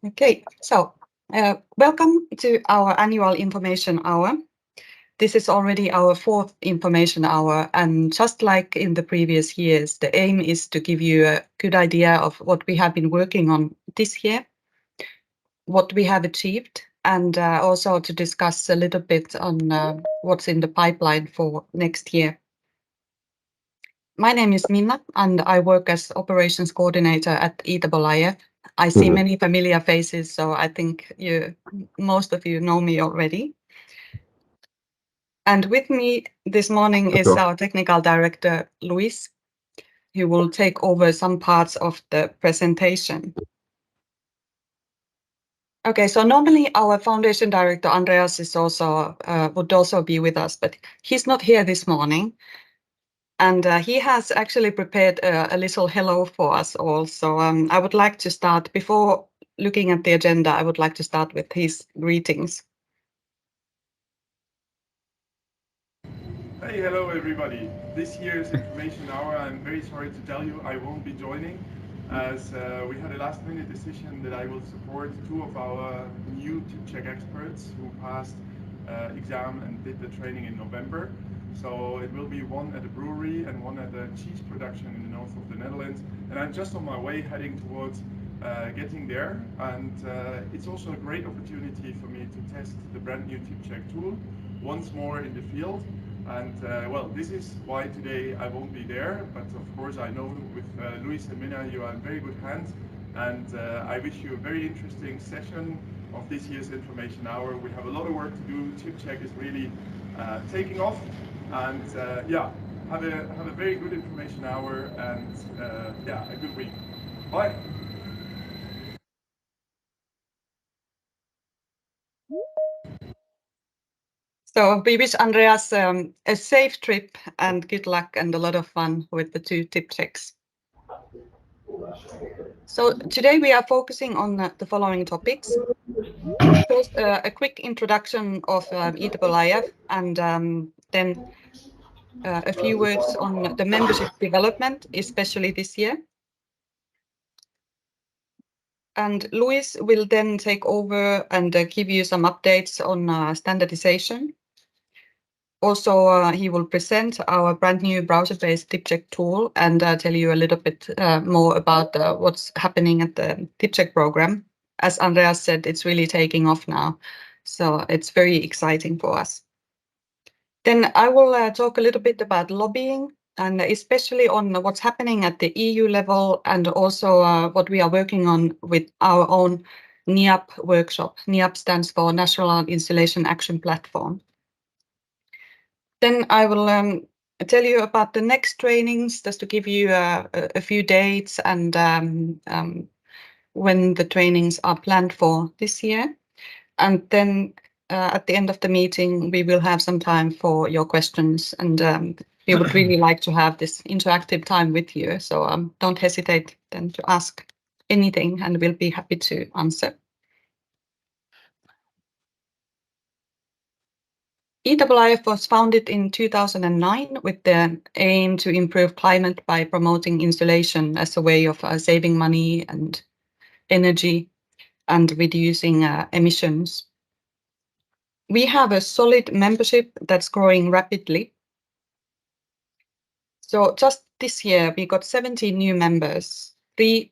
Okay, so welcome to our annual information hour. This is already our fourth information hour, and just like in the previous years, the aim is to give you a good idea of what we have been working on this year, what we have achieved, and also to discuss a little bit on what's in the pipeline for next year. My name is Minna, and I work as operations coordinator at EiiF. I see many familiar faces, so I think most of you know me already. And with me this morning is our technical director, Luis, who will take over some parts of the presentation. Okay, so normally our foundation director, Andreas, would also be with us, but he's not here this morning. And he has actually prepared a little hello for us all. So I would like to start, before looking at the agenda, I would like to start with his greetings. Hey, hello everybody. This year's information hour, I'm very sorry to tell you I won't be joining, as we had a last minute decision that I will support two of our new TipCheck experts who passed exam and did the training in November. So it will be one at a brewery and one at a cheese production in the north of the Netherlands. And I'm just on my way heading towards getting there. And it's also a great opportunity for me to test the brand new TipCheck tool once more in the field. And well, this is why today I won't be there, but of course I know with Luis and Minna you are in very good hands, and I wish you a very interesting session of this year's information hour. We have a lot of work to do. TipCheck is really taking off, and yeah, have a very good information hour, and yeah, a good week. Bye. So we wish Andreas a safe trip and good luck and a lot of fun with the two TipChecks. So today we are focusing on the following topics. First, a quick introduction of EiiF, and then a few words on the membership development, especially this year. And Luis will then take over and give you some updates on standardization. Also, he will present our brand new browser-based TipCheck tool and tell you a little bit more about what's happening at the TipCheck program. As Andreas said, it's really taking off now, so it's very exciting for us. Then I will talk a little bit about lobbying, and especially on what's happening at the EU level, and also what we are working on with our own NIAP workshop. NIAP stands for National Installation Action Platform. Then I will tell you about the next trainings, just to give you a few dates and when the trainings are planned for this year. And then at the end of the meeting, we will have some time for your questions, and we would really like to have this interactive time with you. So don't hesitate then to ask anything, and we'll be happy to answer. EiiF was founded in 2009 with the aim to improve climate by promoting insulation as a way of saving money and energy and reducing emissions. We have a solid membership that's growing rapidly. So just this year, we got 70 new members, 3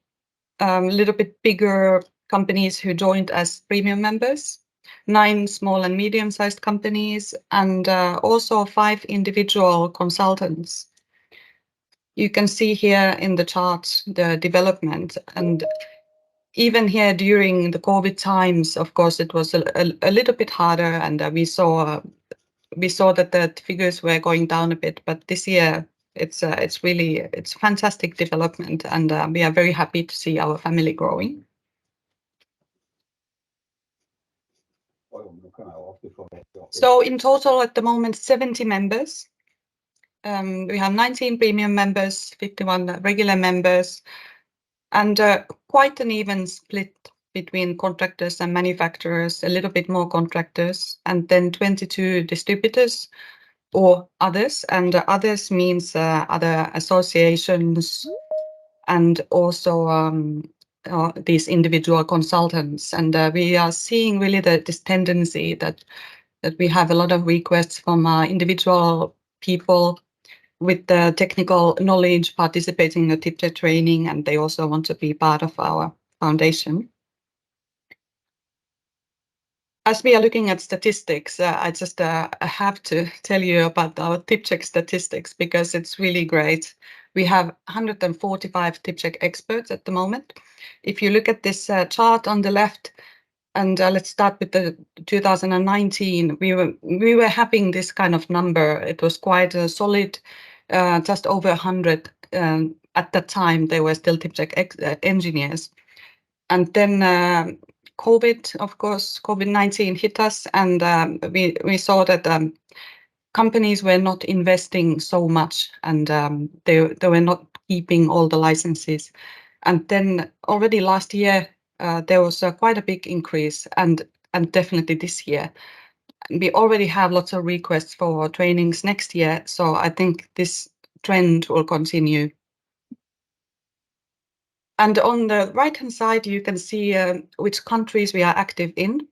little bit bigger companies who joined as premium members, 9 small and medium-sized companies, and also 5 individual consultants. You can see here in the chart the development, and even here during the COVID times, of course, it was a little bit harder, and we saw that the figures were going down a bit. But this year, it's fantastic development, and we are very happy to see our family growing. So in total, at the moment, 70 members. We have 19 premium members, 51 regular members, and quite an even split between contractors and manufacturers, a little bit more contractors, and then 22 distributors or others. And others means other associations and also these individual consultants. And we are seeing really this tendency that we have a lot of requests from individual people with the technical knowledge participating in the TIPCHEC training, and they also want to be part of our foundation. As we are looking at statistics, I just have to tell you about our TIPCHEC statistics because it's really great. We have 145 TIPCHEC experts at the moment. If you look at this chart on the left, and let's start with the 2019, we were having this kind of number. It was quite a solid, just over 100. At that time, they were still TIPCHEC engineers. And then COVID, of course, COVID-19 hit us, and we saw that companies were not investing so much, and they were not keeping all the licenses. And then already last year, there was quite a big increase, and definitely this year. We already have lots of requests for trainings next year, so I think this trend will continue. And on the right-hand side, you can see which countries we are active in.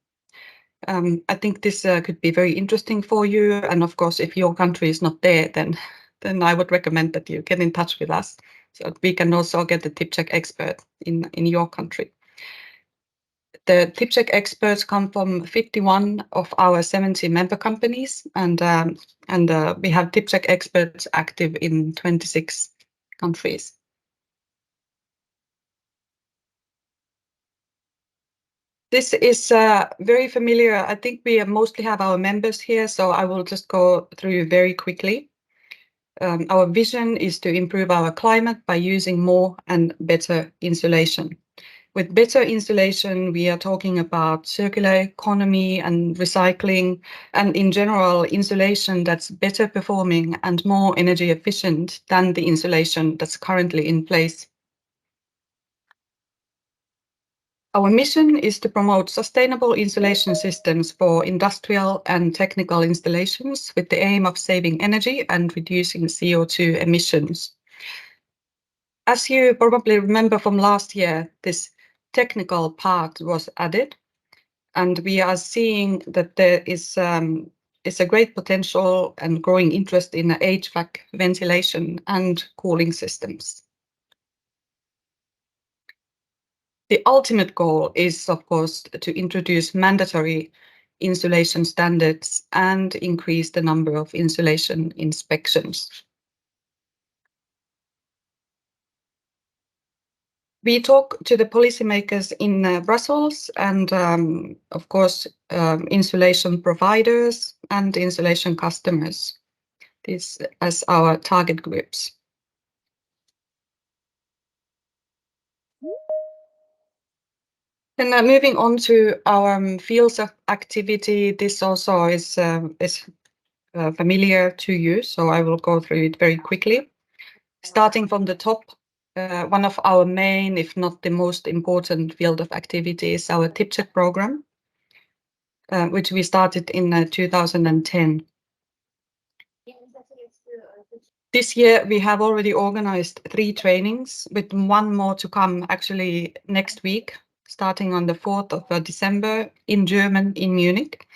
I think this could be very interesting for you. And of course, if your country is not there, then I would recommend that you get in touch with us so that we can also get the TIPCHEC expert in your country. The TIPCHEC experts come from 51 of our 70 member companies, and we have TIPCHEC experts active in 26 countries. This is very familiar. I think we mostly have our members here, so I will just go through very quickly. Our vision is to improve our climate by using more and better insulation. With better insulation, we are talking about circular economy and recycling, and in general, insulation that's better performing and more energy efficient than the insulation that's currently in place. Our mission is to promote sustainable insulation systems for industrial and technical installations with the aim of saving energy and reducing CO2 emissions. As you probably remember from last year, this technical part was added, and we are seeing that there is a great potential and growing interest in HVAC ventilation and cooling systems. The ultimate goal is, of course, to introduce mandatory insulation standards and increase the number of insulation inspections. We talk to the policymakers in Brussels and, of course, insulation providers and insulation customers, these as our target groups. And moving on to our fields of activity, this also is familiar to you, so I will go through it very quickly. Starting from the top, one of our main, if not the most important field of activity is our TIPCHEC program, which we started in 2010. This year, we have already organized 3 trainings, with one more to come actually next week, starting on the 4th of December in German in Munich.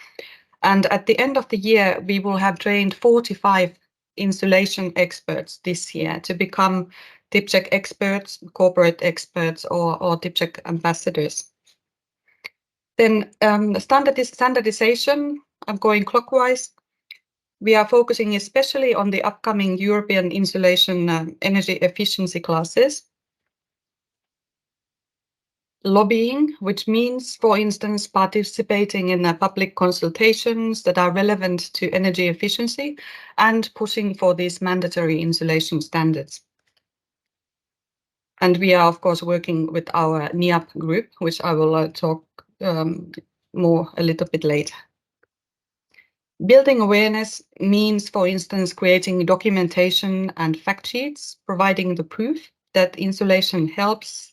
And at the end of the year, we will have trained 45 insulation experts this year to become TIPCHEC experts, corporate experts, or TIPCHEC ambassadors. Then standardization, I'm going clockwise. We are focusing especially on the upcoming European insulation energy efficiency classes. Lobbying, which means, for instance, participating in public consultations that are relevant to energy efficiency and pushing for these mandatory insulation standards. And we are, of course, working with our NIAP group, which I will talk more a little bit later. Building awareness means, for instance, creating documentation and fact sheets, providing the proof that insulation helps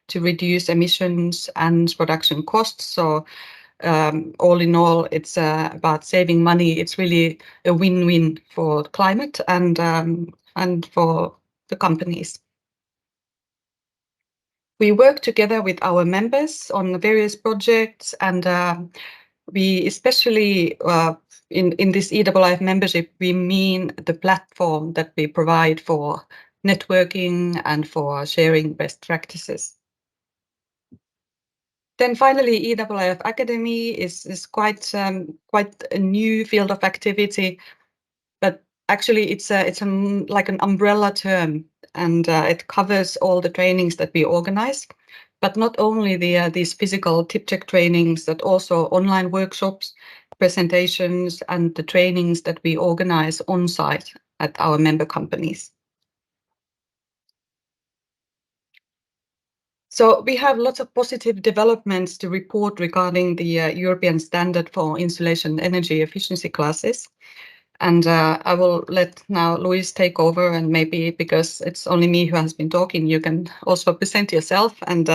to reduce emissions and production costs. So all in all, it's about saving money. It's really a win-win for the climate and for the companies. We work together with our members on various projects, and we especially in this EiiF membership, we mean the platform that we provide for networking and for sharing best practices. Then finally, EiiF Academy is quite a new field of activity, but actually it's like an umbrella term, and it covers all the trainings that we organize, but not only these physical tip check trainings, but also online workshops, presentations, and the trainings that we organize on site at our member companies. So we have lots of positive developments to report regarding the European standard for insulation energy efficiency classes. And I will let now Luis take over, and maybe because it's only me who has been talking, you can also present yourself and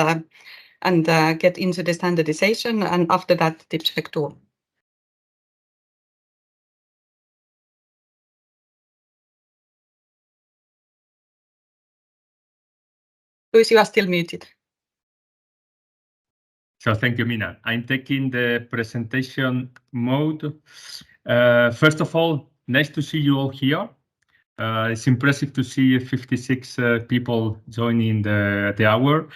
get into the standardization, and after that, tip check tool. Luis, you are still muted. So thank you, Mina. I'm taking the presentation mode. First of all, nice to see you all here. It's impressive to see 56 people joining the hour.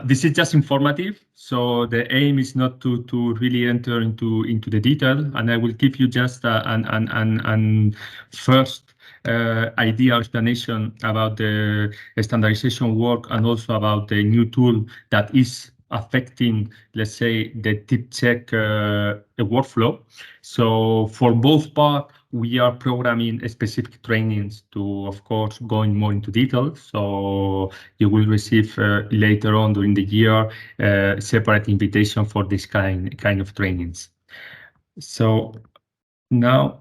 This is just informative, so the aim is not to really enter into the detail, and I will give you just an first idea or explanation about the standardization work and also about the new tool that is affecting, let's say, the tip check workflow. So for both parts, we are programming specific trainings to, of course, going more into detail. So you will receive later on during the year separate invitation for this kind of trainings. So now.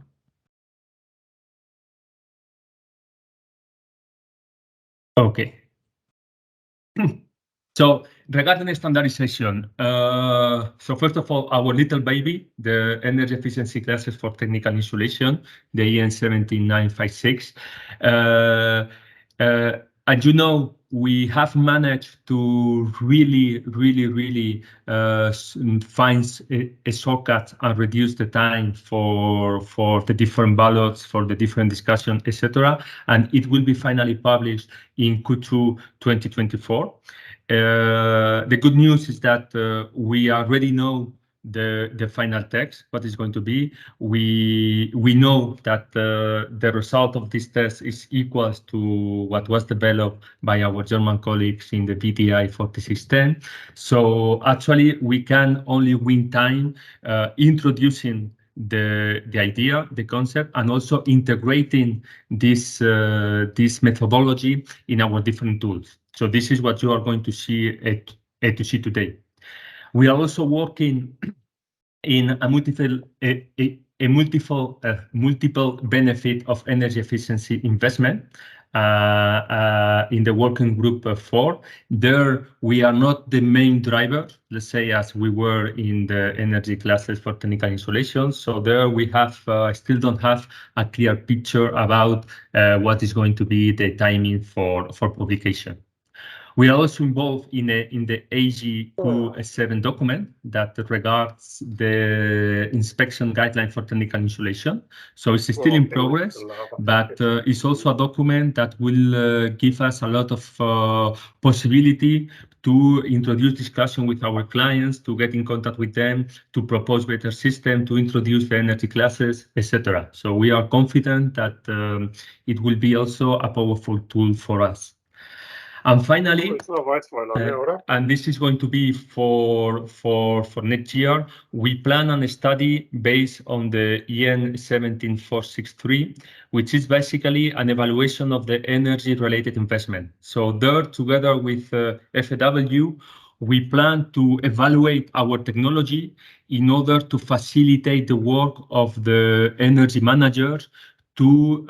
Okay. So regarding the standardization, so first of all, our little baby, the energy efficiency classes for technical insulation, the EN 17956. As you know, we have managed to really find a shortcut and reduce the time for the different ballots, for the different discussion, etc. And it will be finally published in Q2 2024. The good news is that we already know the final text, what is going to be. We know that the result of this test is equal to what was developed by our German colleagues in the VTI 4610. So actually, we can only win time introducing the idea, the concept, and also integrating this methodology in our different tools. So this is what you are going to see today. We are also working in a multiple benefit of energy efficiency investment in the working group 4. There we are not the main driver, let's say, as we were in the energy classes for technical insulation. So there we have still don't have a clear picture about what is going to be the timing for publication. We are also involved in the AG-Q7 document that regards the inspection guideline for technical insulation. So it's still in progress, but it's also a document that will give us a lot of possibility to introduce discussion with our clients, to get in contact with them, to propose better system, to introduce the energy classes, etc. So we are confident that it will be also a powerful tool for us. And finally, and this is going to be for next year, we plan on a study based on the EN 17463, which is basically an evaluation of the energy-related investment. So there, together with FAW, we plan to evaluate our technology in order to facilitate the work of the energy managers to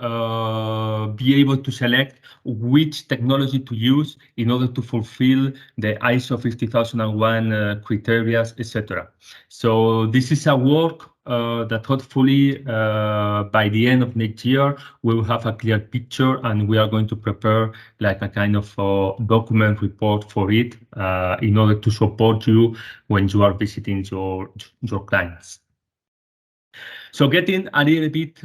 be able to select which technology to use in order to fulfill the ISO 50001 criteria, etc. So this is a work that hopefully by the end of next year we will have a clear picture, and we are going to prepare like a kind of document report for it in order to support you when you are visiting your clients. So getting a little bit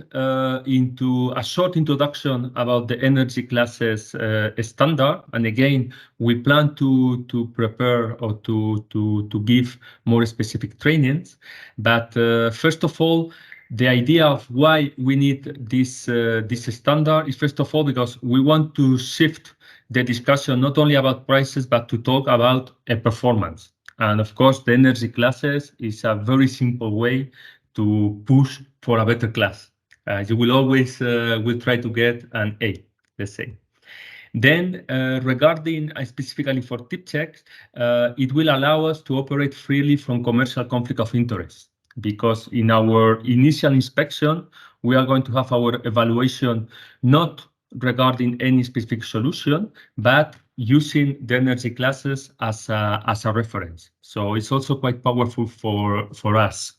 into a short introduction about the energy classes standard, and again, we plan to prepare or to give more specific trainings. But first of all, the idea of why we need this standard is first of all because we want to shift the discussion not only about prices but to talk about a performance. And of course, the energy classes is a very simple way to push for a better class. You will always will try to get an A, let's say. Then regarding specifically for tip checks, it will allow us to operate freely from commercial conflict of interest, because in our initial inspection, we are going to have our evaluation not regarding any specific solution, but using the energy classes as a reference. So it's also quite powerful for us.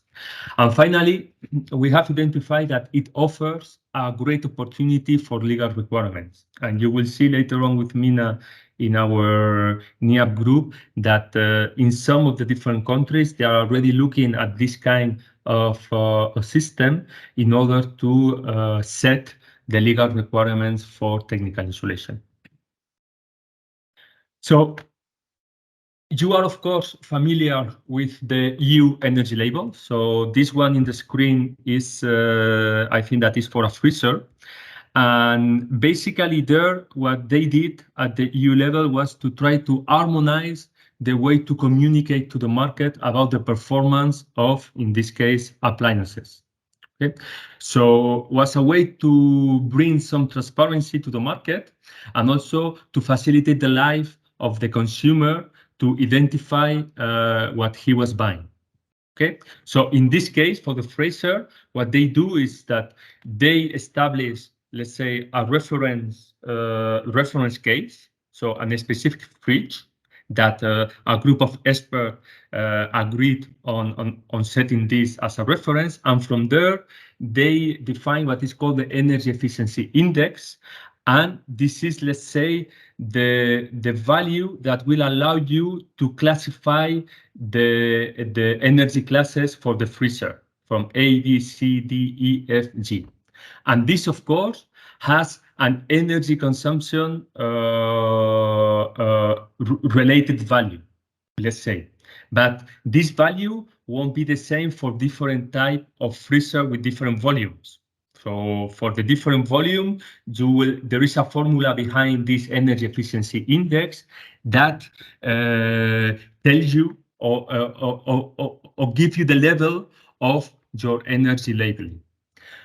And finally, we have identified that it offers a great opportunity for legal requirements. And you will see later on with Mina in our NIAP group that in some of the different countries, they are already looking at this kind of a system in order to set the legal requirements for technical insulation. So you are, of course, familiar with the EU energy label. So this one in the screen is, I think that is for a freezer. And basically there, what they did at the EU level was to try to harmonize the way to communicate to the market about the performance of, in this case, appliances. Okay, so was a way to bring some transparency to the market and also to facilitate the life of the consumer to identify what he was buying. Okay, so in this case, for the freezer, what they do is that they establish, let's say, a reference case, so a specific fridge that a group of experts agreed on setting this as a reference, and from there they define what is called the energy efficiency index. And this is, let's say, the value that will allow you to classify the energy classes for the freezer from A, B, C, D, E, F, G. And this, of course, has an energy consumption related value, let's say. But this value won't be the same for different type of freezer with different volumes. So for the different volume, there is a formula behind this energy efficiency index that tells you or give you the level of your energy labeling.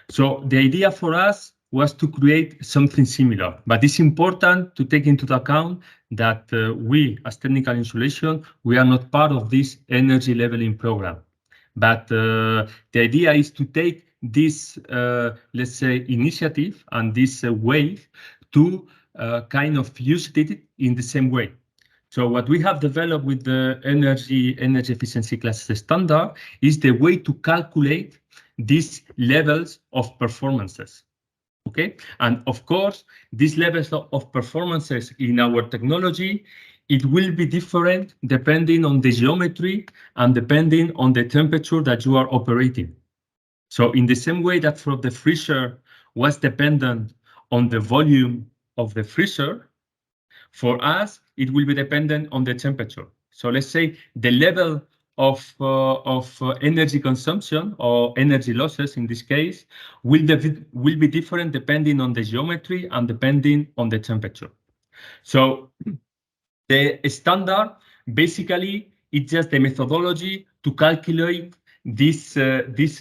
So the idea for us was to create something similar, but it's important to take into account that we, as technical insulation, we are not part of this energy labeling program. But the idea is to take this, let's say, initiative and this wave to kind of use it in the same way. So what we have developed with the energy efficiency classes standard is the way to calculate these levels of performances. Okay, and of course, these levels of performances in our technology, it will be different depending on the geometry and depending on the temperature that you are operating. So in the same way that for the freezer was dependent on the volume of the freezer, for us, it will be dependent on the temperature. So let's say the level of energy consumption or energy losses in this case will be different depending on the geometry and depending on the temperature. So the standard basically it's just the methodology to calculate these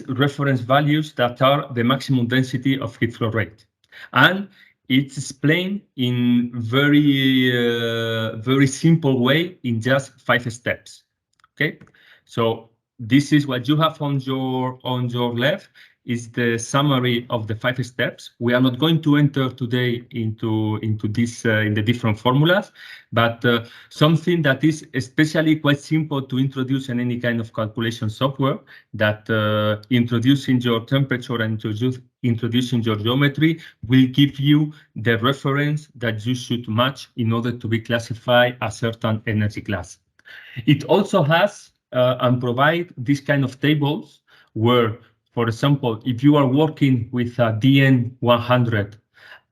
reference values that are the maximum density of heat flow rate, and it's explained in very simple way in just 5 steps. Okay, so this is what you have on your left. is the summary of the 5 steps. We are not going to enter today into this in the different formulas, but something that is especially quite simple to introduce in any kind of calculation software, that introducing your temperature and introducing your geometry will give you the reference that you should match in order to be classified a certain energy class. It also has and provide this kind of tables where, for example, if you are working with a DN100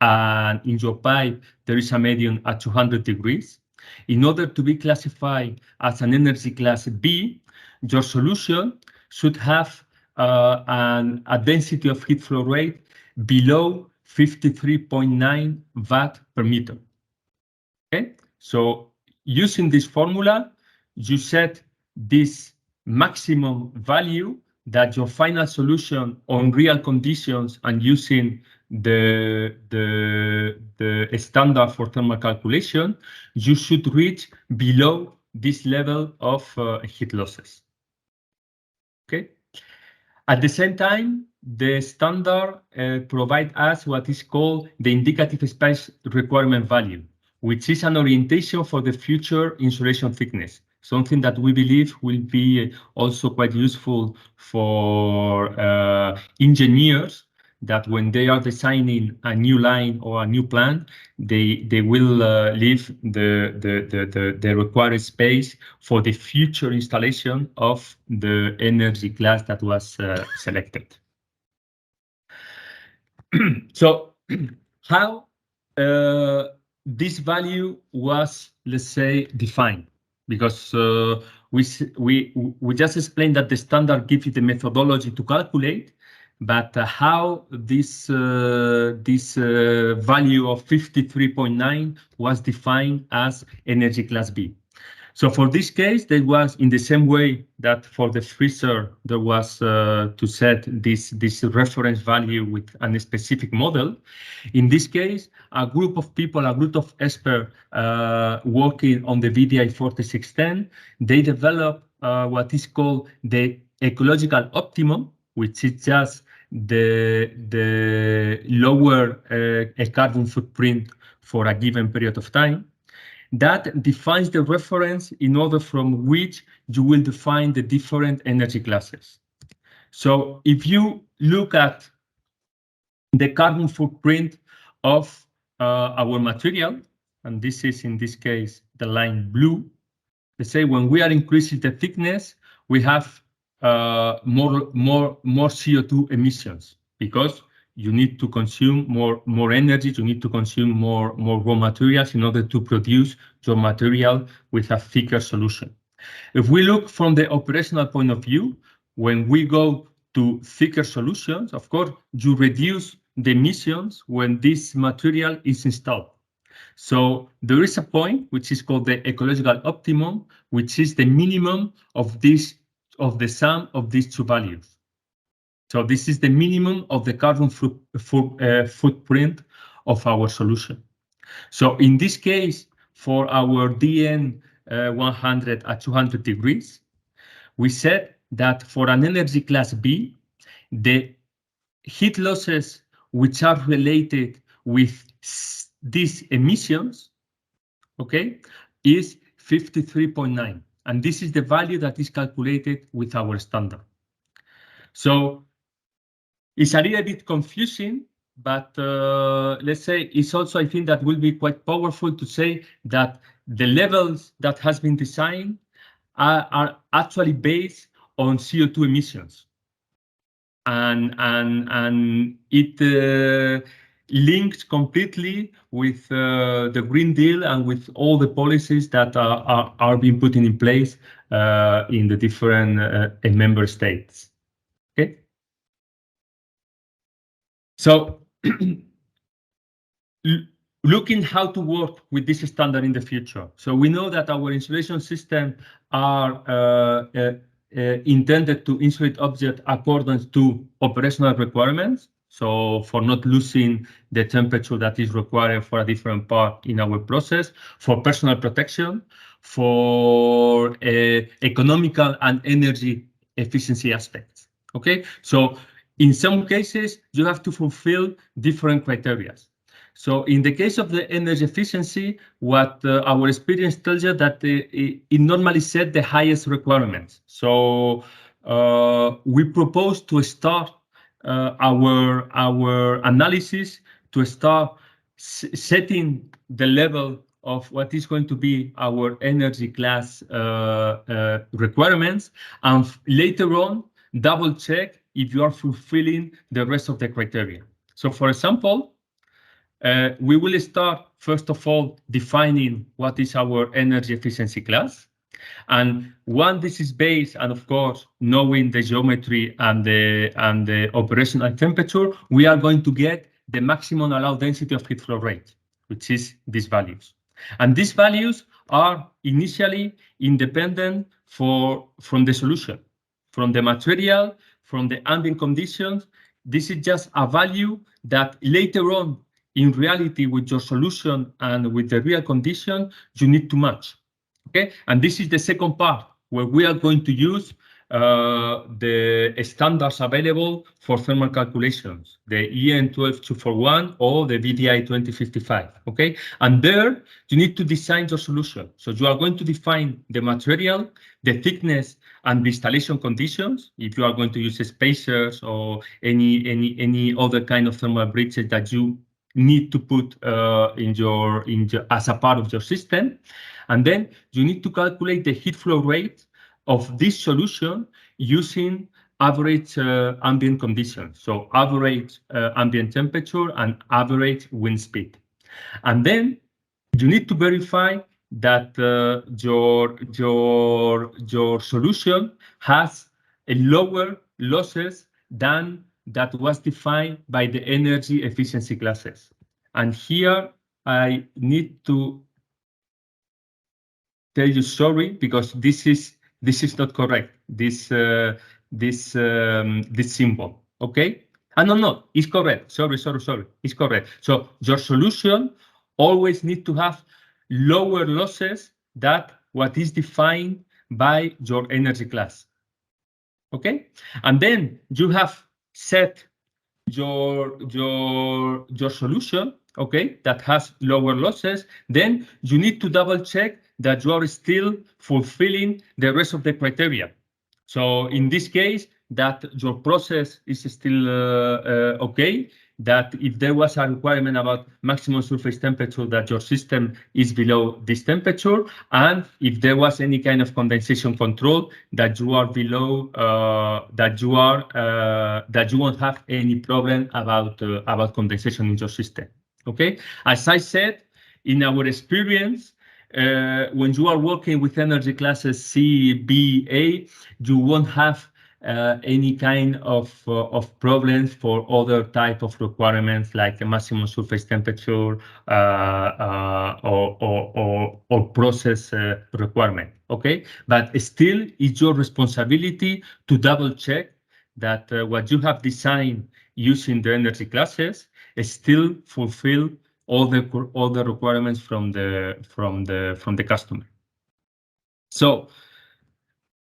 and in your pipe there is a medium at 200 degrees, in order to be classified as an energy class B, your solution should have a density of heat flow rate below 53.9 watt per meter. Okay, so using this formula, you set this maximum value that your final solution on real conditions and using the standard for thermal calculation, you should reach below this level of heat losses. Okay. At the same time, the standard provides us what is called the indicative space requirement value, which is an orientation for the future insulation thickness, something that we believe will be also quite useful for engineers, that when they are designing a new line or a new plant, they will leave the required space for the future installation of the energy class that was selected. So how this value was, let's say, defined? Because we just explained that the standard gives you the methodology to calculate, but how this value of 53.9 was defined as energy class B. So for this case, there was, in the same way that for the freezer, there was to set this reference value with a specific model. In this case, a group of people, a group of experts working on the VDI 4610, they developed what is called the ecological optimum, which is just the lower carbon footprint for a given period of time. That defines the reference in order from which you will define the different energy classes. So if you look at the carbon footprint of our material, and this is in this case the line blue, let's say when we are increasing the thickness, we have more CO2 emissions, because you need to consume more energy, you need to consume more raw materials in order to produce your material with a thicker solution. If we look from the operational point of view, when we go to thicker solutions, of course, you reduce the emissions when this material is installed. So there is a point which is called the ecological optimum, which is the minimum of the sum of these two values. So this is the minimum of the carbon footprint of our solution. So in this case, for our DN 100 at 200 degrees, we said that for an energy class B, the heat losses which are related with these emissions, okay, is 53.9. And this is the value that is calculated with our standard. So it's a little bit confusing, but let's say it's also, I think, that will be quite powerful to say that the levels that has been designed are actually based on CO2 emissions. And it links completely with the Green Deal and with all the policies that are being put in place in the different member states. Okay. So looking how to work with this standard in the future. So we know that our insulation system are intended to insulate objects according to operational requirements. So for not losing the temperature that is required for a different part in our process, for personal protection, for economical and energy efficiency aspects. Okay, so in some cases, you have to fulfill different criteria. So in the case of the energy efficiency, what our experience tells you that it normally set the highest requirements. So we propose to start our analysis to start setting the level of what is going to be our energy class requirements, and later on double check if you are fulfilling the rest of the criteria. So for example, we will start first of all defining what is our energy efficiency class. And one, this is based, and of course, knowing the geometry and the operational temperature, we are going to get the maximum allowed density of heat flow rate, which is these values. And these values are initially independent from the solution, from the material, from the ambient conditions. This is just a value that later on, in reality, with your solution and with the real condition, you need to match. Okay, and this is the second part where we are going to use the standards available for thermal calculations, the EN 12241 or the VDI 2055. Okay, and there you need to design your solution. So you are going to define the material, the thickness, and the installation conditions. If you are going to use spacers or any other kind of thermal bridges that you need to put as a part of your system. And then you need to calculate the heat flow rate of this solution using average ambient conditions. So average ambient temperature and average wind speed. And then you need to verify that your solution has a lower losses than that was defined by the energy efficiency classes. And here I need to tell you sorry, because this is not correct. This symbol. Okay. No, it's correct. Sorry. It's correct. So your solution always need to have lower losses than what is defined by your energy class. Okay. And then you have set your solution, okay, that has lower losses. Then you need to double check that you are still fulfilling the rest of the criteria. So in this case, that your process is still okay, that if there was a requirement about maximum surface temperature, that your system is below this temperature, and if there was any kind of condensation control, that you are below, that you won't have any problem about condensation in your system. Okay, as I said, in our experience, when you are working with energy classes C, B, A, you won't have any kind of problems for other type of requirements like a maximum surface temperature or process requirement. Okay, but still, it's your responsibility to double check that what you have designed using the energy classes still fulfill all the requirements from the customer. So,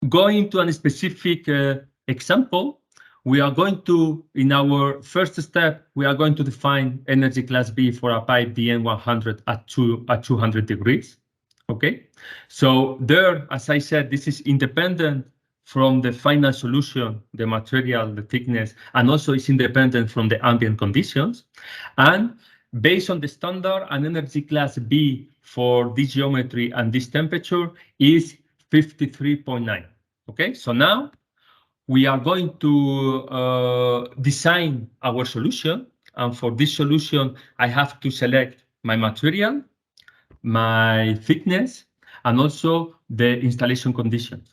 going to a specific example, we are going to, in our first step, we are going to define energy class B for a pipe DN100 at 200 degrees. Okay, so there, as I said, this is independent from the final solution, the material, the thickness, and also it's independent from the ambient conditions. And based on the standard, an energy class B for this geometry and this temperature is 53.9. Okay, so now we are going to design our solution. And for this solution, I have to select my material, my thickness, and also the installation conditions.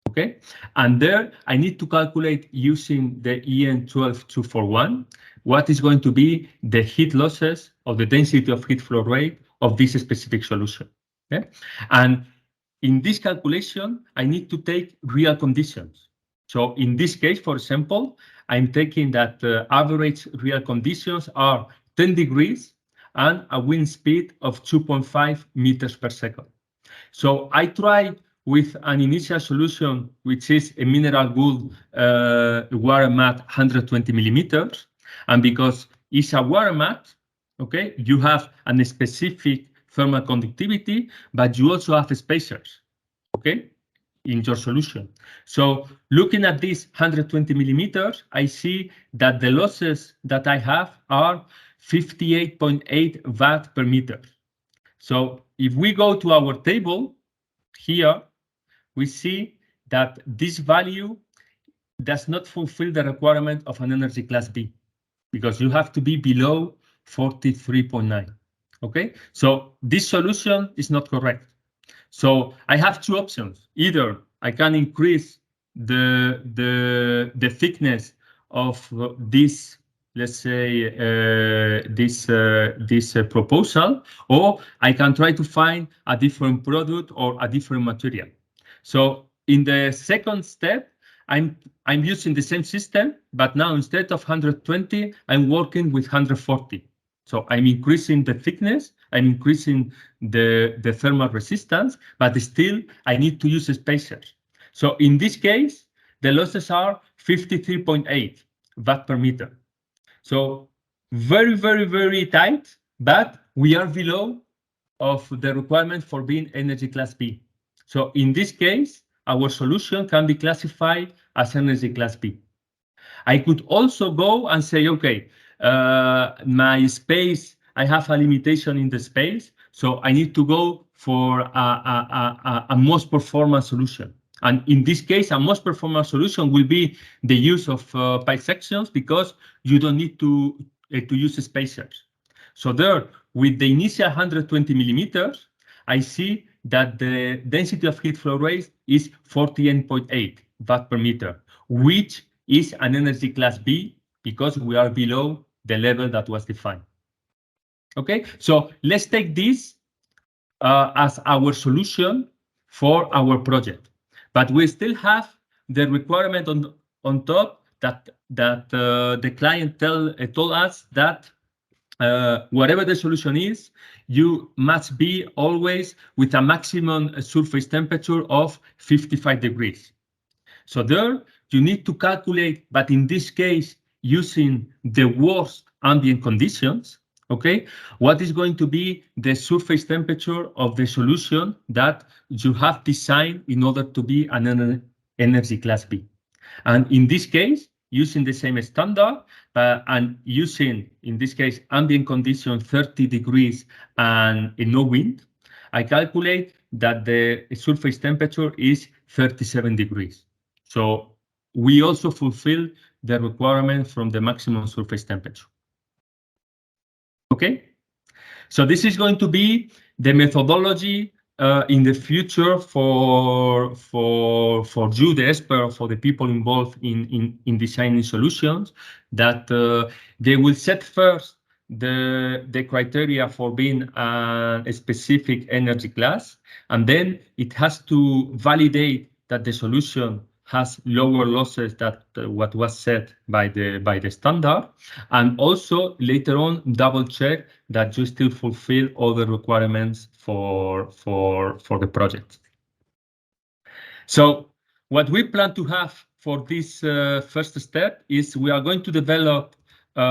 Okay, and there I need to calculate using the EN 12241 what is going to be the heat losses or the density of heat flow rate of this specific solution. Okay, and in this calculation, I need to take real conditions. So in this case, for example, I'm taking that average real conditions are 10 degrees and a wind speed of 2.5 meters per second. So I try with an initial solution, which is a mineral wool water mat 120 millimeters. And because it's a water mat, okay, you have a specific thermal conductivity, but you also have spacers, okay, in your solution. So looking at this 120 millimeters, I see that the losses that I have are 58.8 watt per meter. So if we go to our table here, we see that this value does not fulfill the requirement of an energy class B, because you have to be below 43.9. Okay, so this solution is not correct. So I have two options. Either I can increase the thickness of this, let's say, this proposal, or I can try to find a different product or a different material. So in the second step, I'm using the same system, but now instead of 120, I'm working with 140. So I'm increasing the thickness, I'm increasing the thermal resistance, but still I need to use spacers. So in this case, the losses are 53.8 watt per meter. So very, very, very tight, but we are below of the requirement for being energy class B. So in this case, our solution can be classified as energy class B. I could also go and say, okay, my space, I have a limitation in the space, so I need to go for a most performance solution. And in this case, a most performance solution will be the use of pipe sections, because you don't need to use spacers. So there, with the initial 120 millimeters, I see that the density of heat flow rate is 48.8 watt per meter, which is an energy class B, because we are below the level that was defined. Okay, so let's take this as our solution for our project, but we still have the requirement on top that the client told us that whatever the solution is, you must be always with a maximum surface temperature of 55 degrees. So there you need to calculate, but in this case, using the worst ambient conditions, okay, what is going to be the surface temperature of the solution that you have designed in order to be an energy class B. And in this case, using the same standard and using, in this case, ambient condition 30 degrees and no wind, I calculate that the surface temperature is 37 degrees. So we also fulfill the requirement from the maximum surface temperature. Okay, so this is going to be the methodology in the future for you, the expert, for the people involved in designing solutions, that they will set first the criteria for being a specific energy class, and then it has to validate that the solution has lower losses than what was set by the standard, and also later on double check that you still fulfill all the requirements for the project. So what we plan to have for this first step is we are going to develop a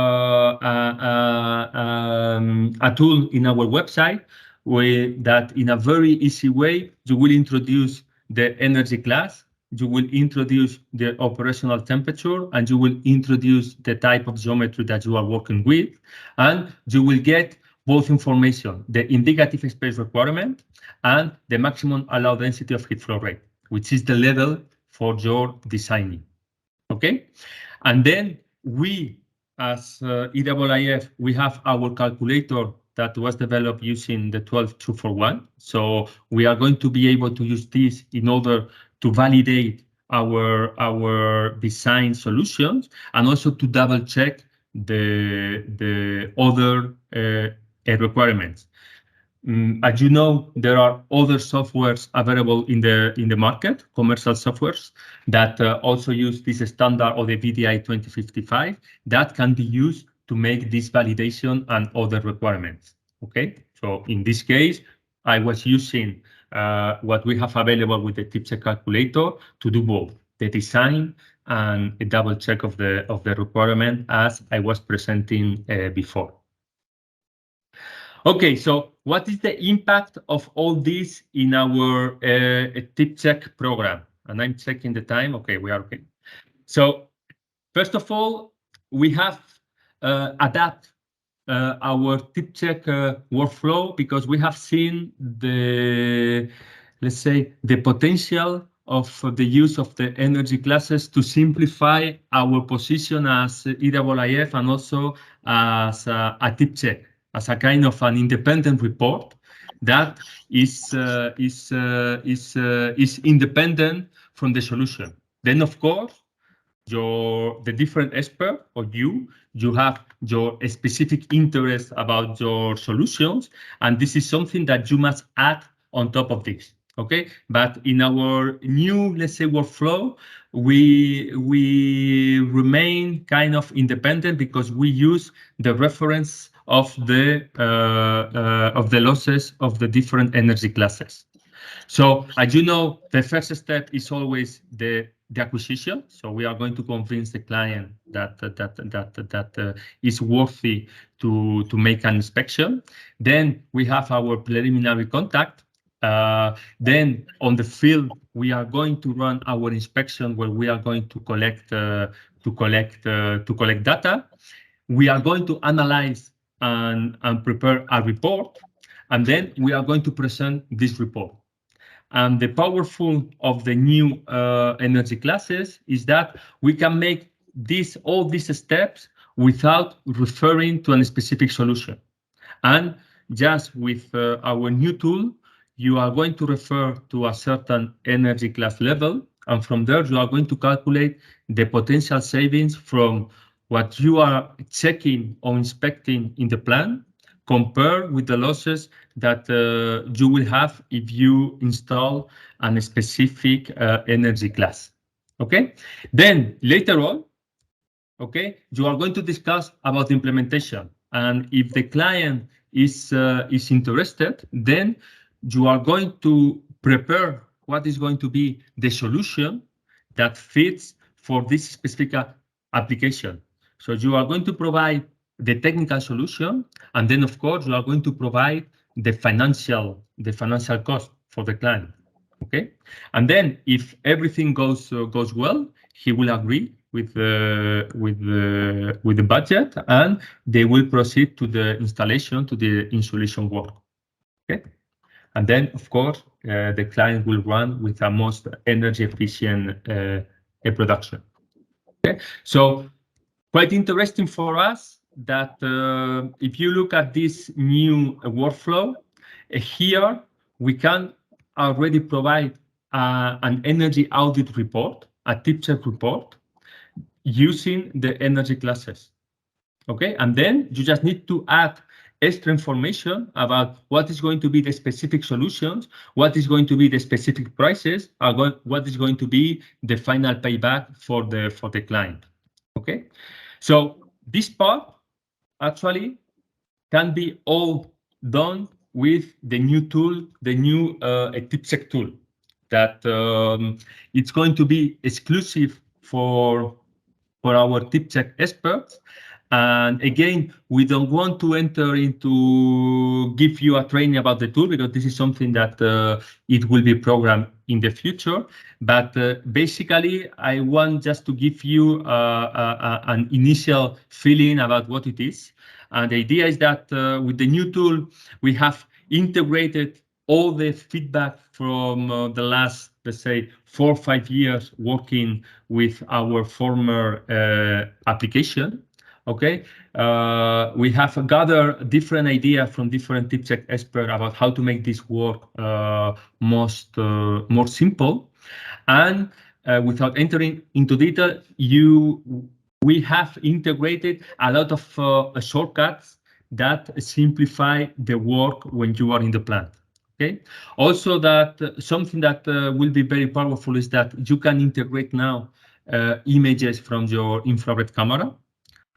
tool in our website that in a very easy way you will introduce the energy class, you will introduce the operational temperature, and you will introduce the type of geometry that you are working with, and you will get both information, the indicative space requirement and the maximum allowed density of heat flow rate, which is the level for your designing. Okay, and then we, as EiiF, we have our calculator that was developed using the 12241. So we are going to be able to use this in order to validate our design solutions, and also to double check the other requirements. As you know, there are other softwares available in the market, commercial softwares, that also use this standard or the VDI 2055 that can be used to make this validation and other requirements. Okay, so in this case, I was using what we have available with the tip check calculator to do both the design and a double check of the requirement as I was presenting before. Okay, so what is the impact of all this in our tip check program? And I'm checking the time. Okay, we are okay. So first of all, we have adapt our tip check workflow because we have seen the, let's say, the potential of the use of the energy classes to simplify our position as EiiF and also as a tip check, as a kind of an independent report that is independent from the solution. Then, of course, the different expert or you have your specific interest about your solutions, and this is something that you must add on top of this. Okay, but in our new, let's say, workflow, we remain kind of independent because we use the reference of the losses of the different energy classes. So as you know, the first step is always the acquisition. So we are going to convince the client that is worthy to make an inspection. Then we have our preliminary contact. Then on the field, we are going to run our inspection where we are going to collect data. We are going to analyze and prepare a report, and then we are going to present this report. And the powerful of the new energy classes is that we can make all these steps without referring to a specific solution. And just with our new tool, you are going to refer to a certain energy class level. And from there, you are going to calculate the potential savings from what you are checking or inspecting in the plan, compared with the losses that you will have if you install a specific energy class. Okay, then later on, okay, you are going to discuss about the implementation, and if the client is interested, then you are going to prepare what is going to be the solution that fits for this specific application. So you are going to provide the technical solution, and then of course you are going to provide the financial cost for the client. Okay, and then if everything goes well, he will agree with the budget, and they will proceed to the installation, to the insulation work. Okay, and then of course the client will run with a most energy efficient production. Okay, so quite interesting for us that if you look at this new workflow, here we can already provide an energy audit report, a tip check report, using the energy classes. Okay, and then you just need to add extra information about what is going to be the specific solutions, what is going to be the specific prices, or what is going to be the final payback for the client. Okay, so this part actually can be all done with the new tool, the new tip check tool, that it's going to be exclusive for our tip check experts. And again, we don't want to enter into give you a training about the tool, because this is something that it will be programmed in the future. But basically, I want just to give you an initial feeling about what it is. And the idea is that with the new tool, we have integrated all the feedback from the last, let's say, 4 or 5 years working with our former application. Okay, we have gathered different ideas from different tip check experts about how to make this work more simple. And without entering into detail, we have integrated a lot of shortcuts that simplify the work when you are in the plant. Okay. Also, that something that will be very powerful is that you can integrate now images from your infrared camera.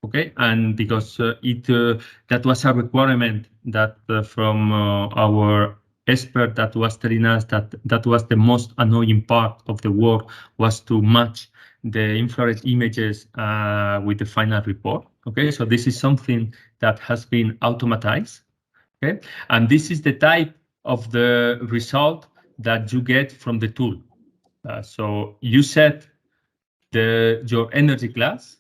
Okay, and because that was a requirement that from our expert that was telling us that that was the most annoying part of the work, was to match the infrared images with the final report. Okay, so this is something that has been automatized. Okay, and this is the type of the result that you get from the tool. So you set your energy class,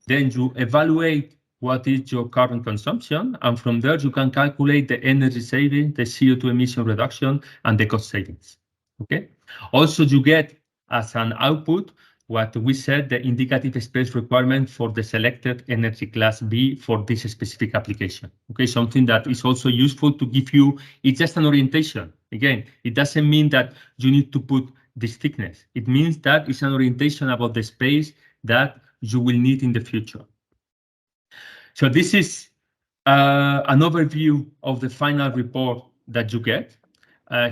then you evaluate what is your current consumption, and from there you can calculate the energy saving, the CO2 emission reduction, and the cost savings. Okay. Also, you get as an output what we said, the indicative space requirement for the selected energy class B for this specific application. Okay, something that is also useful to give you, it's just an orientation. Again, it doesn't mean that you need to put this thickness. It means that it's an orientation about the space that you will need in the future. So this is an overview of the final report that you get.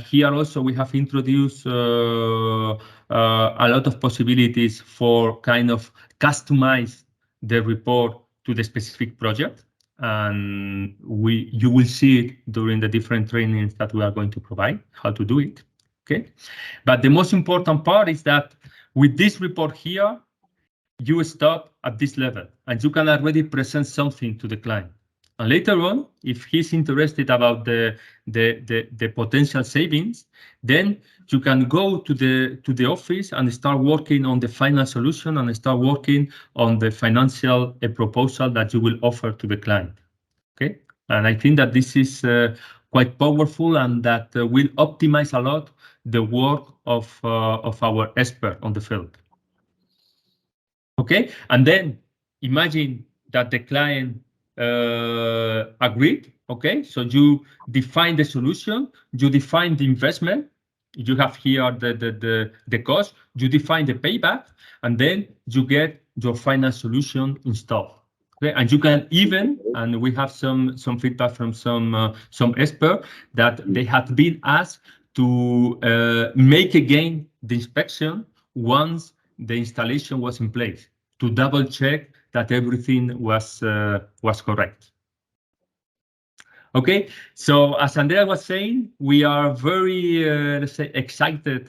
Here also we have introduced a lot of possibilities for kind of customize the report to the specific project. And you will see it during the different trainings that we are going to provide, how to do it. Okay. But the most important part is that with this report here, you stop at this level and you can already present something to the client. And later on, if he's interested about the potential savings, then you can go to the office and start working on the final solution and start working on the financial proposal that you will offer to the client. Okay, and I think that this is quite powerful and that will optimize a lot the work of our expert on the field. Okay, and then imagine that the client agreed. Okay, so you define the solution, you define the investment, you have here the cost, you define the payback, and then you get your final solution installed. Okay, and you can even, and we have some feedback from some expert that they had been asked to make again the inspection once the installation was in place, to double check that everything was correct. Okay, so as Andrea was saying, we are very let's say excited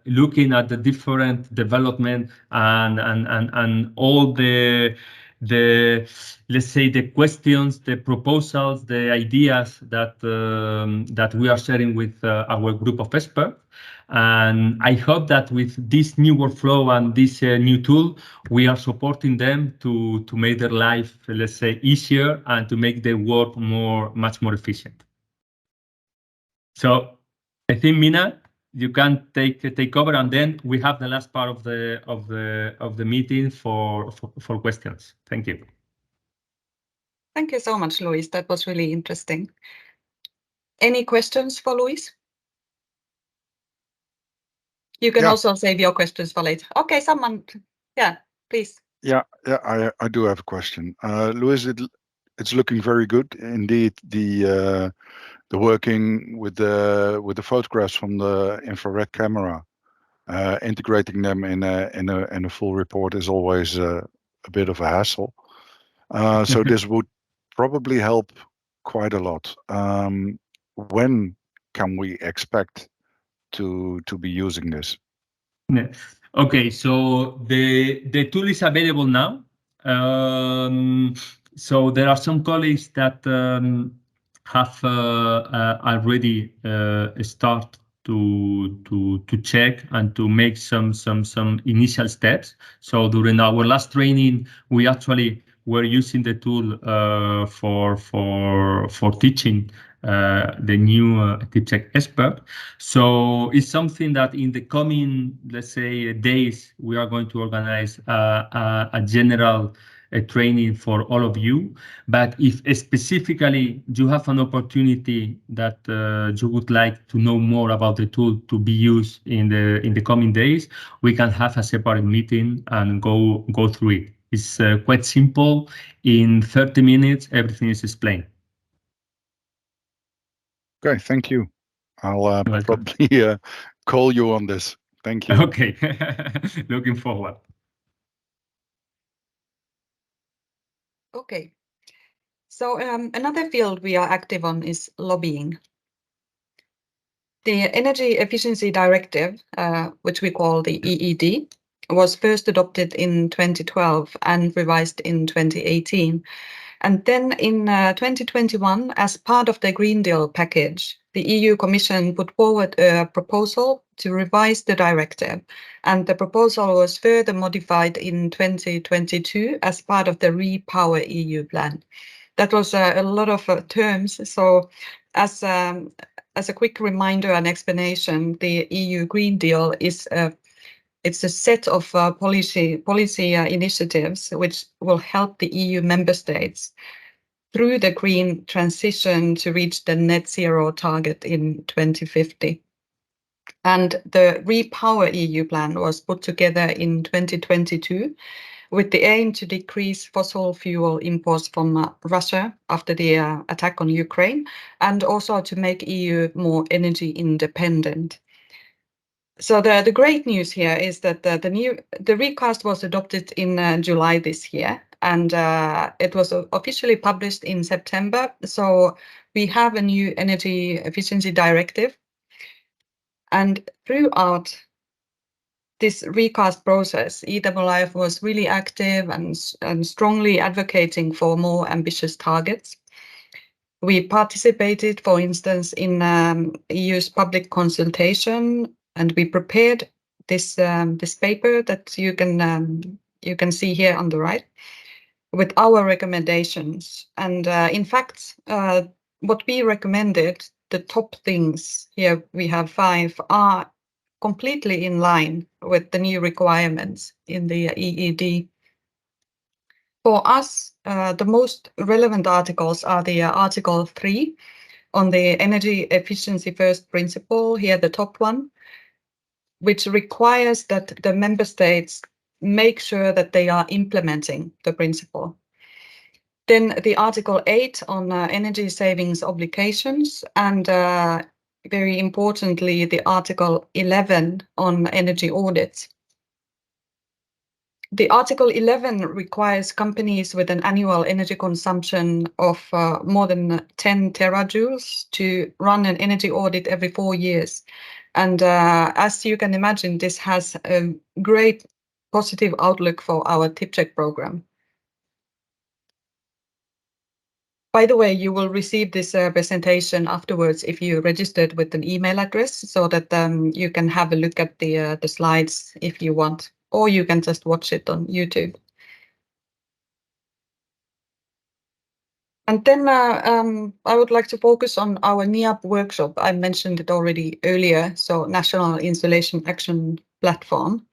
looking at the different development and all the let's say the questions, the proposals, the ideas that that we are sharing with our group of experts. And I hope that with this new workflow and this new tool, we are supporting them to make their life, let's say, easier and to make their work much more efficient. So I think, Mina, you can take over, and then we have the last part of the meeting for questions. Thank you. Thank you so much, Luis. That was really interesting. Any questions for Luis? You can also save your questions for later. Okay, someone, yeah, please. Yeah, I do have a question. Luis, it's looking very good indeed. The working with the photographs from the infrared camera, integrating them in a full report is always a bit of a hassle. So this would probably help quite a lot. When can we expect to be using this? Yeah. Okay, so the tool is available now. So there are some colleagues that have already start to check and to make some initial steps. So during our last training, we actually were using the tool for teaching the new TipCheck expert. So it's something that in the coming, let's say, days, we are going to organize a general training for all of you. But if specifically you have an opportunity that you would like to know more about the tool to be used in the coming days, we can have a separate meeting and go through it. It's quite simple. In 30 minutes, everything is explained. Okay, thank you. I'll probably call you on this. Thank you. Okay, looking forward. Okay, so another field we are active on is lobbying. The Energy Efficiency Directive, which we call the EED, was first adopted in 2012 and revised in 2018. And then in 2021, as part of the Green Deal package, the EU Commission put forward a proposal to revise the directive. And the proposal was further modified in 2022 as part of the Repower EU plan. That was a lot of terms. So as a quick reminder and explanation, the EU Green Deal is it's a set of policy initiatives which will help the EU member states through the green transition to reach the net zero target in 2050. And the Repower EU plan was put together in 2022 with the aim to decrease fossil fuel imports from Russia after the attack on Ukraine, and also to make EU more energy independent. So the great news here is that the recast was adopted in July this year, and it was officially published in September. So we have a new energy efficiency directive, and throughout this recast process, EiiF was really active and strongly advocating for more ambitious targets. We participated, for instance, in EU's public consultation, and we prepared this paper that you can see here on the right with our recommendations. And in fact, what we recommended, the top things here, we have 5, are completely in line with the new requirements in the EED. For us, the most relevant articles are the Article 3 on the energy efficiency first principle, here the top one, which requires that the member states make sure that they are implementing the principle. Then the Article 8 on energy savings obligations, and very importantly, the Article 11 on energy audits. The Article 11 requires companies with an annual energy consumption of more than 10 terajoules to run an energy audit every 4 years. And as you can imagine, this has a great positive outlook for our TIPCHEC program. By the way, you will receive this presentation afterwards if you registered with an email address, so that you can have a look at the slides if you want, or you can just watch it on YouTube. And then I would like to focus on our NIAP workshop. I mentioned it already earlier, so National Insulation Action Platform.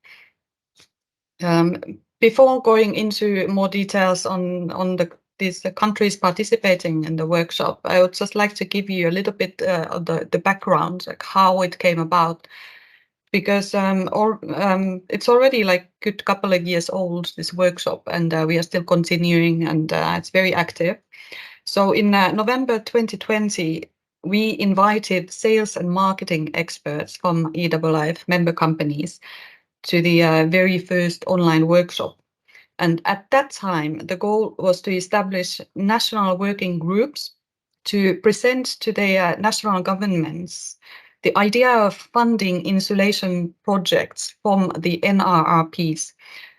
Before going into more details on these countries participating in the workshop, I would just like to give you a little bit of the background, like how it came about, because it's already like a good couple of years old, this workshop, and we are still continuing, and it's very active. So in November 2020, we invited sales and marketing experts from EiiF member companies to the very first online workshop. And at that time, the goal was to establish national working groups to present to the national governments the idea of funding insulation projects from the NRRPs.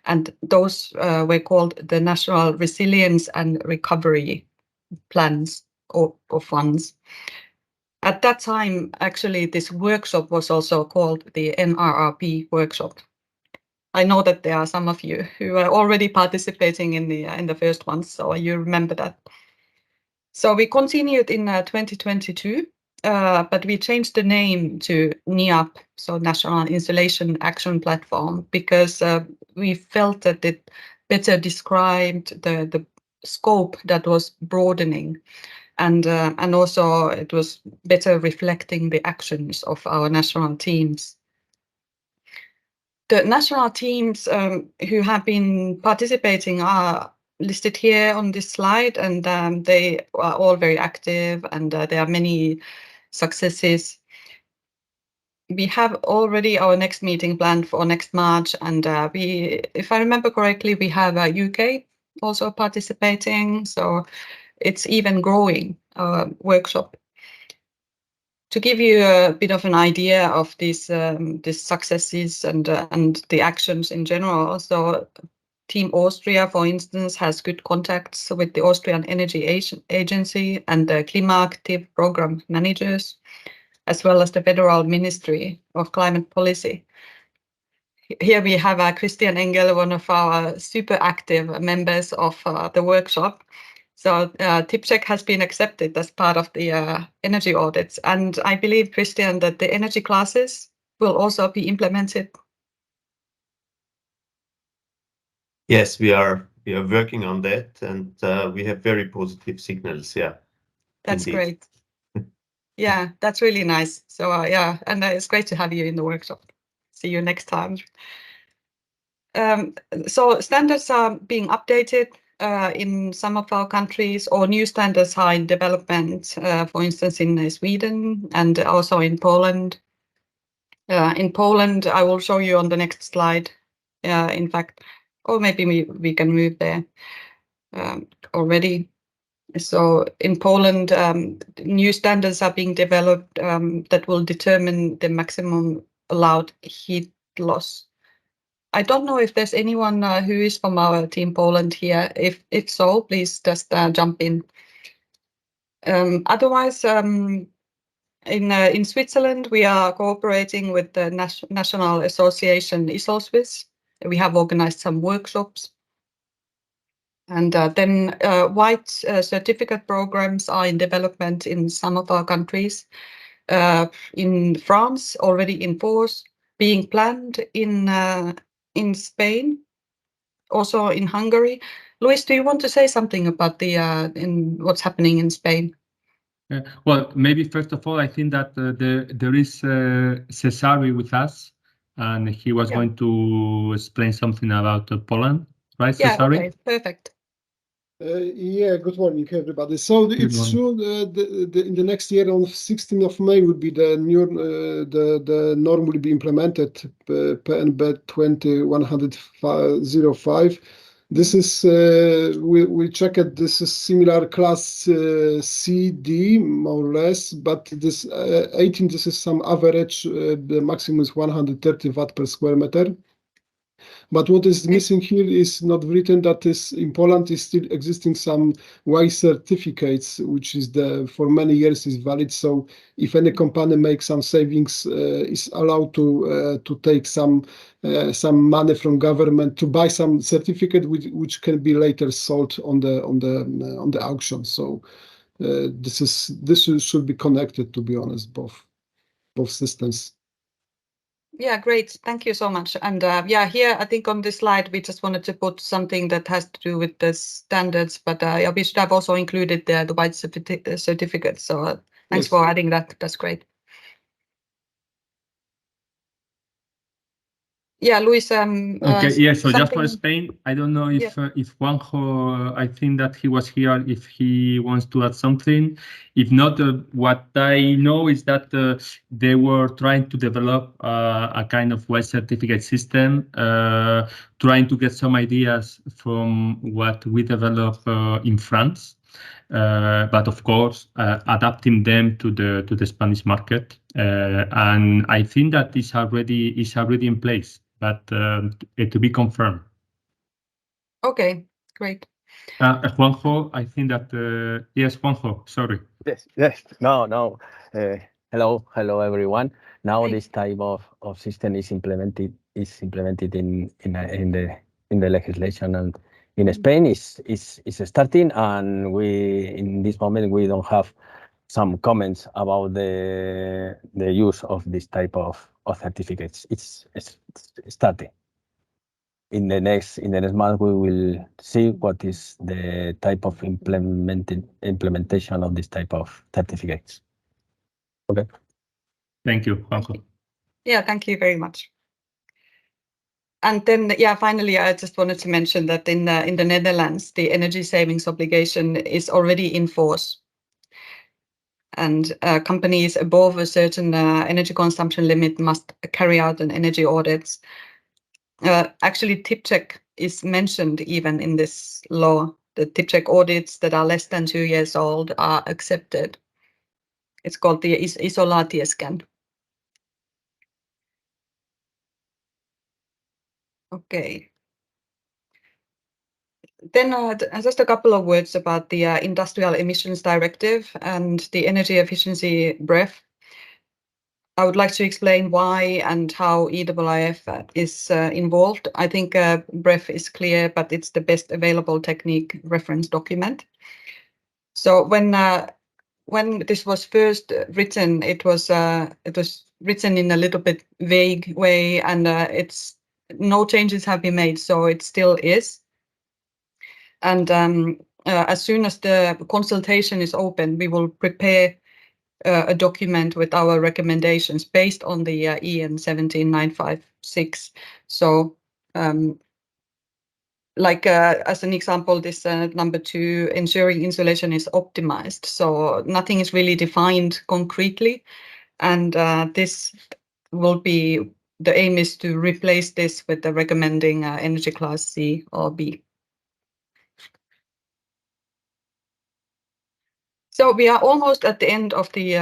And those were called the National Resilience and Recovery Plans or funds. At that time, actually, this workshop was also called the NRRP workshop. I know that there are some of you who are already participating in the first one, so you remember that. So we continued in 2022, but we changed the name to NIAP, so National Insulation Action Platform, because we felt that it better described the scope that was broadening, and also it was better reflecting the actions of our national teams. The national teams who have been participating are listed here on this slide, and they are all very active, and there are many successes. We have already our next meeting planned for next March, and if I remember correctly, we have UK also participating, so it's even growing, our workshop. To give you a bit of an idea of these successes and the actions in general, so Team Austria, for instance, has good contacts with the Austrian Energy Agency and the Klimaaktiv program managers, as well as the Federal Ministry of Climate Policy. Here we have Christian Engel, one of our super active members of the workshop. So TIPCHEC has been accepted as part of the energy audits. And I believe, Christian, that the energy classes will also be implemented. Yes, we are working on that, and we have very positive signals. Yeah, That's indeed. great. Yeah, that's really nice. So yeah, and it's great to have you in the workshop. See you next time. So standards are being updated in some of our countries, or new standards are in development, for instance, in Sweden and also in Poland. In Poland, I will show you on the next slide, in fact, or maybe we can move there already. So in Poland, new standards are being developed that will determine the maximum allowed heat loss. I don't know if there's anyone who is from our team Poland here. If so, please just jump in. Otherwise, in Switzerland, we are cooperating with the National Association ISOSWIS. We have organized some workshops. And then white certificate programs are in development in some of our countries. In France, already in force, being planned in Spain, also in Hungary. Luis, do you want to say something about in what's happening in Spain? Well, maybe first of all, I think that there is Cesare with us, and he was going to explain something about Poland, right, Cesare? Okay, perfect. Yeah, good morning, everybody. So it's true. In the next year, on 16th of May, would be the new the norm will be implemented. PNB 2105. This is we check it. This is similar class CD more or less, but this 18. This is some average. The maximum is 130 watt per square meter. But what is missing here is not written that is in Poland is still existing some Y certificates, which is for many years is valid. So if any company makes some savings, is allowed to take some money from government to buy some certificate, which can be later sold on the auction. So this should be connected, to be honest, both systems. Yeah, great. Thank you so much. And yeah, here I think on this slide we just wanted to put something that has to do with the standards, but yeah, we should have also included the white certificate. So thanks for adding that. That's great. Yeah, Luis. Okay, yeah. So just for something- Spain, I don't know if Juanjo, I think that he was here, if he wants to add something. If not, what I know is that they were trying to develop a kind of white certificate system, trying to get some ideas from what we develop in France. But of course, adapting them to the Spanish market, and I think that is already in place, but to be confirmed. Okay, great. Juanjo, I think that yes, Juanjo. Sorry. Yes. No. Hello, everyone. Now Hey. this type of system is implemented in the legislation, and in Spain is starting, and in this moment we don't have some comments about the use of this type of certificates. It's starting. In the next month, we will see what is the type of implementation of this type of certificates. Okay. Thank you, Juanjo. Yeah, thank you very much. And then, yeah, finally, I just wanted to mention that in the Netherlands, the energy savings obligation is already in force. And companies above a certain energy consumption limit must carry out an energy audit. Actually, TIPCHEC is mentioned even in this law. The TIPCHEC audits that are less than 2 years old are accepted. It's called the isolatiescan. Okay. Then just a couple of words about the Industrial Emissions Directive and the energy efficiency BREF. I would like to explain why and how EiiF is involved. I think BREF is clear, but it's the best available technique reference document. So when this was first written, it was written in a little bit vague way, and no changes have been made, so it still is. And as soon as the consultation is open, we will prepare a document with our recommendations based on the EN 17956. So like as an example, this number 2, ensuring insulation is optimized. So nothing is really defined concretely. And this will be, the aim is to replace this with the recommending energy class C or B. So we are almost at the end of the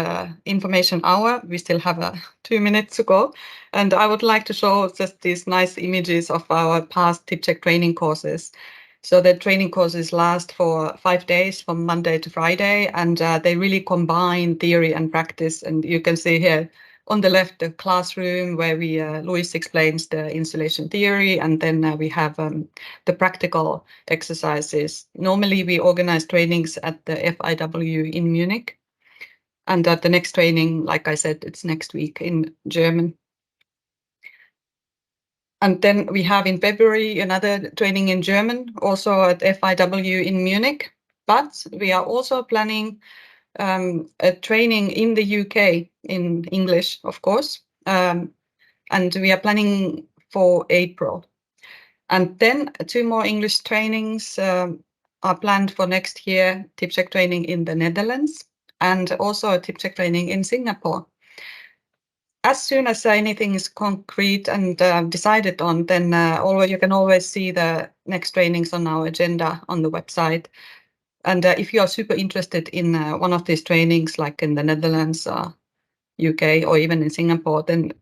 information hour. We still have 2 minutes to go. And I would like to show just these nice images of our past TIPCHEC training courses. So the training courses last for 5 days from Monday to Friday, and they really combine theory and practice. And you can see here on the left, the classroom where Luis explains the insulation theory, and then we have the practical exercises. Normally we organize trainings at the FIW in Munich, and the next training, like I said, it's next week in German. And then we have in February another training in German, also at FIW in Munich. But we are also planning a training in the UK in English, of course. And we are planning for April. And then 2 more English trainings are planned for next year, TIPCHEC training in the Netherlands and also a TIPCHEC training in Singapore. As soon as anything is concrete and decided on, then you can always see the next trainings on our agenda on the website. And if you are super interested in one of these trainings, like in the Netherlands, UK, or even in Singapore, then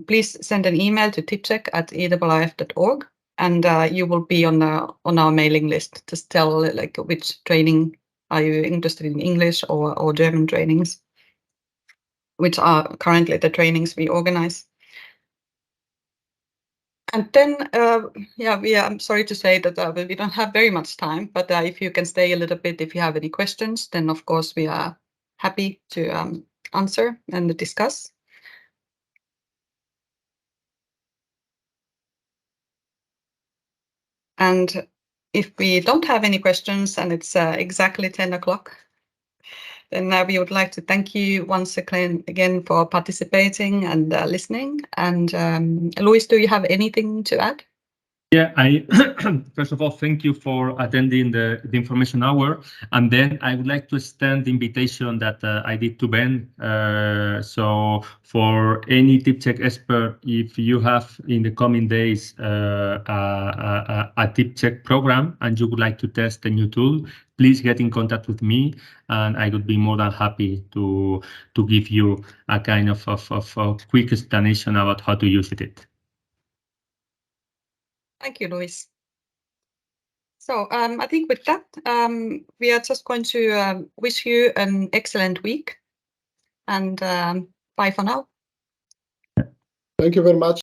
please send an email to tipcheck@eif.org, and you will be on our mailing list. Just tell like which training are you interested in, English or German trainings, which are currently the trainings we organize. And then, I'm sorry to say that we don't have very much time, but if you can stay a little bit, if you have any questions, then of course we are happy to answer and discuss. And if we don't have any questions and it's exactly 10 o'clock, then we would like to thank you once again for participating and listening. And Luis, do you have anything to add? Yeah, I first of all, thank you for attending the information hour. And then I would like to extend the invitation that I did to Ben. So for any TIPCHEC expert, if you have in the coming days a TIPCHEC program and you would like to test a new tool, please get in contact with me, and I would be more than happy to give you a kind of quick explanation about how to use it. Thank you, Luis. So I think with that, we are just going to wish you an excellent week, and bye for now. Thank you very much.